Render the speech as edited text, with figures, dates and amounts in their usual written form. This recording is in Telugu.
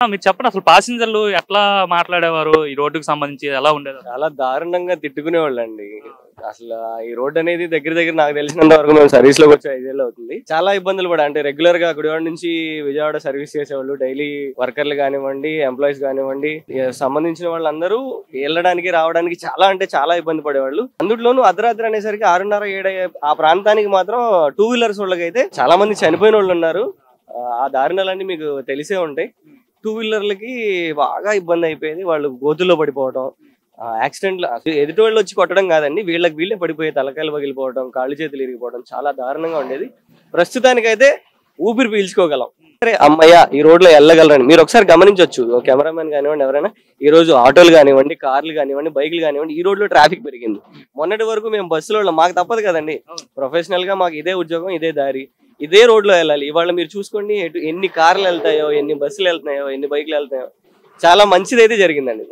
మీరు చెప్పండి అసలు ప్యాసింజర్లు ఎట్లా మాట్లాడేవారు? ఈ రోడ్డుకి సంబంధించి ఎలా ఉండేది? చాలా దారుణంగా తిట్టుకునేవాళ్ళండి. అసలు ఈ రోడ్ అనేది దగ్గర దగ్గర నాకు తెలిసినంత వరకు మేము సర్వీస్ లోకి వచ్చి 5 ఏళ్ళు అవుతుంది. చాలా ఇబ్బందులు పడా అంటే రెగ్యులర్ గా గుడివాడ నుంచి విజయవాడ సర్వీస్ చేసేవాళ్ళు, డైలీ వర్కర్లు కానివ్వండి, ఎంప్లాయీస్ కానివ్వండి, సంబంధించిన వాళ్ళందరూ వెళ్ళడానికి రావడానికి చాలా అంటే చాలా ఇబ్బంది పడేవాళ్ళు. అందులోనూ అర్ధరాత్రి అనేసరికి 6:30, 7 ఆ ప్రాంతానికి మాత్రం 2 వీలర్స్ వాళ్ళకైతే చాలా మంది చనిపోయిన వాళ్ళు ఉన్నారు. ఆ దారుణాలన్నీ మీకు తెలిసే ఉంటాయి. 2 వీలర్లకి బాగా ఇబ్బంది అయిపోయేది. వాళ్ళు గోతుల్లో పడిపోవడం, యాక్సిడెంట్లు ఎదుటి వాళ్ళు వచ్చి కొట్టడం కాదండి, వీళ్ళే పడిపోయి తలకాయలు పగిలిపోవడం, కాళ్ళు చేతులు ఇరిగిపోవడం చాలా దారుణంగా ఉండేది. ప్రస్తుతానికైతే ఊపిరి పీల్చుకోగలం. సరే అమ్మయ్య ఈ రోడ్ లో వెళ్ళగలరని మీరు ఒకసారి గమనించవచ్చు. కెమెరామెన్ కానివ్వండి, ఎవరైనా ఈ రోజు ఆటోలు కానివ్వండి, కార్లు కానివ్వండి, బైక్లు కానివ్వండి, ఈ రోడ్ లో ట్రాఫిక్ పెరిగింది. మొన్నటి వరకు మేము బస్సులో మాకు తప్పదు కదండి, ప్రొఫెషనల్ గా మాకు ఇదే ఉద్యోగం, ఇదే దారి, ఇదే రోడ్ లో వెళ్ళాలి. ఇవాళ మీరు చూసుకోండి ఎన్ని కార్లు వెళ్తాయో, ఎన్ని బస్సులు వెళ్తున్నాయో, ఎన్ని బైక్లు వెళ్తాయో. చాలా మంచిది అయితే జరిగిందండి.